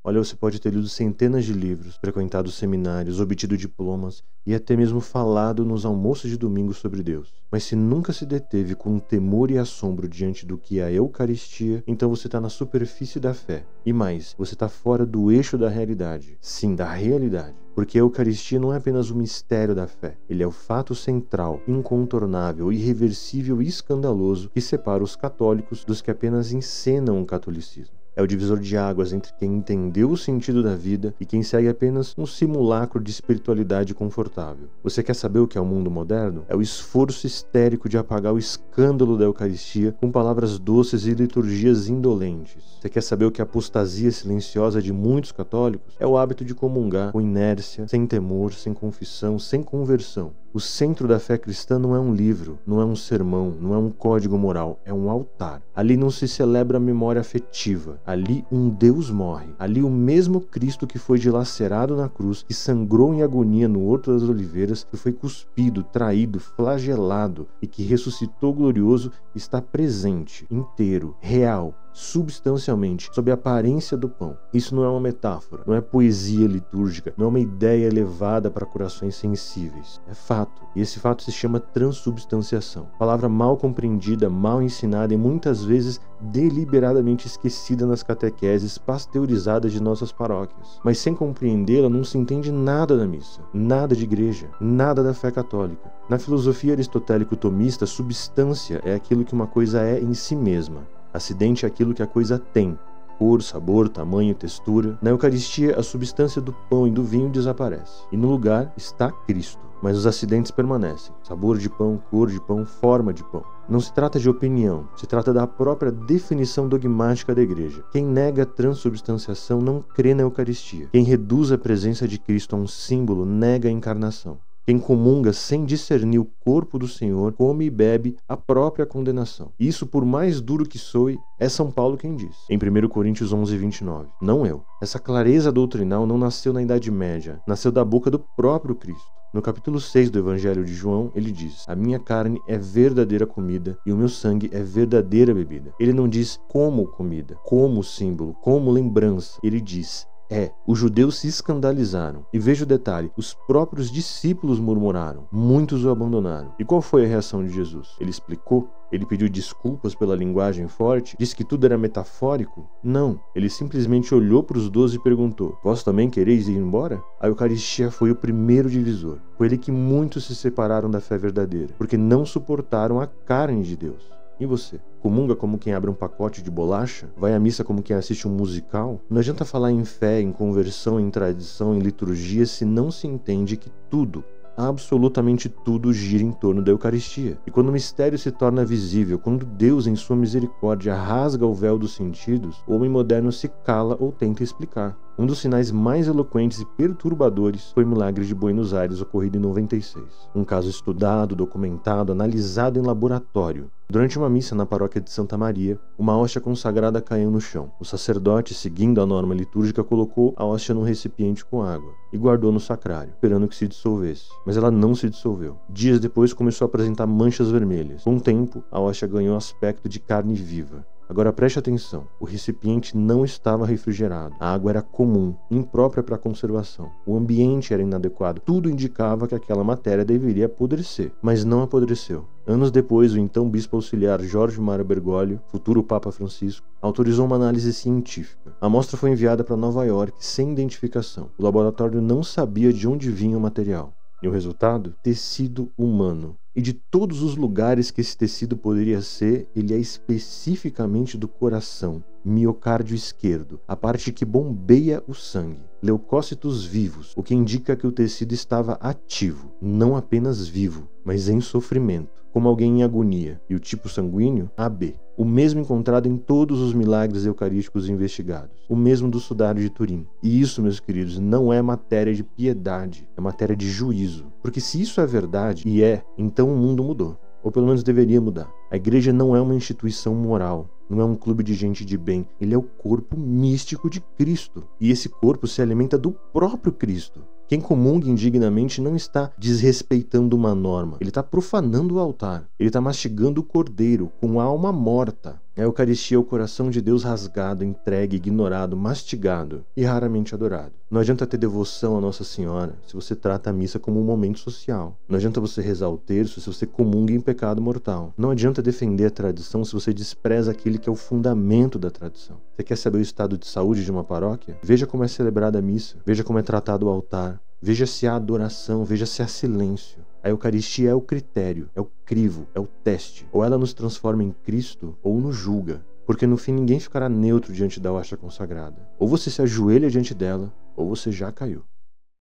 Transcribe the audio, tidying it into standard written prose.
Olha, você pode ter lido centenas de livros, frequentado seminários, obtido diplomas e até mesmo falado nos almoços de domingo sobre Deus. Mas se nunca se deteve com temor e assombro diante do que é a Eucaristia, então você está na superfície da fé. E mais, você está fora do eixo da realidade. Sim, da realidade. Porque a Eucaristia não é apenas o mistério da fé. Ele é o fato central, incontornável, irreversível e escandaloso que separa os católicos dos que apenas encenam o catolicismo. É o divisor de águas entre quem entendeu o sentido da vida e quem segue apenas um simulacro de espiritualidade confortável. Você quer saber o que é o mundo moderno? É o esforço histérico de apagar o escândalo da Eucaristia com palavras doces e liturgias indolentes. Você quer saber o que é a apostasia silenciosa de muitos católicos? É o hábito de comungar com inércia, sem temor, sem confissão, sem conversão. O centro da fé cristã não é um livro, não é um sermão, não é um código moral, é um altar. Ali não se celebra a memória afetiva. Ali um Deus morre. Ali o mesmo Cristo que foi dilacerado na cruz, que sangrou em agonia no Horto das Oliveiras, que foi cuspido, traído, flagelado e que ressuscitou glorioso, está presente, inteiro, real, substancialmente, sob a aparência do pão. Isso não é uma metáfora, não é poesia litúrgica, não é uma ideia elevada para corações sensíveis. É fato, e esse fato se chama transubstanciação. Palavra mal compreendida, mal ensinada e muitas vezes deliberadamente esquecida nas catequeses pasteurizadas de nossas paróquias. Mas sem compreendê-la não se entende nada da missa, nada de igreja, nada da fé católica. Na filosofia aristotélico-tomista, substância é aquilo que uma coisa é em si mesma. Acidente é aquilo que a coisa tem, cor, sabor, tamanho, textura. Na Eucaristia, a substância do pão e do vinho desaparece, e no lugar está Cristo. Mas os acidentes permanecem, sabor de pão, cor de pão, forma de pão. Não se trata de opinião, se trata da própria definição dogmática da Igreja. Quem nega a transubstanciação não crê na Eucaristia. Quem reduz a presença de Cristo a um símbolo nega a encarnação. Quem comunga sem discernir o corpo do Senhor, come e bebe a própria condenação. Isso, por mais duro que soe, é São Paulo quem diz, em 1 Coríntios 11:29. Não eu. Essa clareza doutrinal não nasceu na Idade Média, nasceu da boca do próprio Cristo. No capítulo 6 do Evangelho de João, ele diz: a minha carne é verdadeira comida e o meu sangue é verdadeira bebida. Ele não diz como comida, como símbolo, como lembrança. Ele diz: os judeus se escandalizaram. E veja o detalhe, os próprios discípulos murmuraram, muitos o abandonaram. E qual foi a reação de Jesus? Ele explicou? Ele pediu desculpas pela linguagem forte? Disse que tudo era metafórico? Não, ele simplesmente olhou para os 12 e perguntou: vós também quereis ir embora? A Eucaristia foi o primeiro divisor. Foi ele que muitos se separaram da fé verdadeira, porque não suportaram a carne de Deus. E você? Comunga como quem abre um pacote de bolacha? Vai à missa como quem assiste um musical? Não adianta falar em fé, em conversão, em tradição, em liturgia, se não se entende que tudo, absolutamente tudo, gira em torno da Eucaristia. E quando o mistério se torna visível, quando Deus, em sua misericórdia, rasga o véu dos sentidos, o homem moderno se cala ou tenta explicar. Um dos sinais mais eloquentes e perturbadores foi o milagre de Buenos Aires, ocorrido em 96. Um caso estudado, documentado, analisado em laboratório. Durante uma missa na paróquia de Santa Maria, uma hóstia consagrada caiu no chão. O sacerdote, seguindo a norma litúrgica, colocou a hóstia num recipiente com água e guardou no sacrário, esperando que se dissolvesse. Mas ela não se dissolveu. Dias depois começou a apresentar manchas vermelhas. Com o tempo, a hóstia ganhou aspecto de carne viva. Agora preste atenção, o recipiente não estava refrigerado, a água era comum, imprópria para conservação, o ambiente era inadequado, tudo indicava que aquela matéria deveria apodrecer, mas não apodreceu. Anos depois, o então bispo auxiliar Jorge Mário Bergoglio, futuro Papa Francisco, autorizou uma análise científica. A amostra foi enviada para Nova York sem identificação. O laboratório não sabia de onde vinha o material. E o resultado? Tecido humano. E de todos os lugares que esse tecido poderia ser, ele é especificamente do coração, miocárdio esquerdo, a parte que bombeia o sangue. Leucócitos vivos, o que indica que o tecido estava ativo, não apenas vivo, mas em sofrimento, como alguém em agonia. E o tipo sanguíneo, AB. O mesmo encontrado em todos os milagres eucarísticos investigados. O mesmo do Sudário de Turim. E isso, meus queridos, não é matéria de piedade, é matéria de juízo. Porque se isso é verdade, e então o mundo mudou. Ou pelo menos deveria mudar. A igreja não é uma instituição moral, não é um clube de gente de bem. Ele é o corpo místico de Cristo. E esse corpo se alimenta do próprio Cristo, Quem comunga indignamente não está desrespeitando uma norma, ele está profanando o altar, ele está mastigando o cordeiro com a alma morta. A Eucaristia é o coração de Deus rasgado, entregue, ignorado, mastigado e raramente adorado. Não adianta ter devoção a Nossa Senhora se você trata a missa como um momento social. Não adianta você rezar o terço se você comunga em pecado mortal. Não adianta defender a tradição se você despreza aquele que é o fundamento da tradição. Você quer saber o estado de saúde de uma paróquia? Veja como é celebrada a missa, veja como é tratado o altar, veja se há adoração, veja se há silêncio. A Eucaristia é o critério, é o crivo, é o teste. Ou ela nos transforma em Cristo, ou nos julga. Porque no fim ninguém ficará neutro diante da hóstia consagrada. Ou você se ajoelha diante dela, ou você já caiu.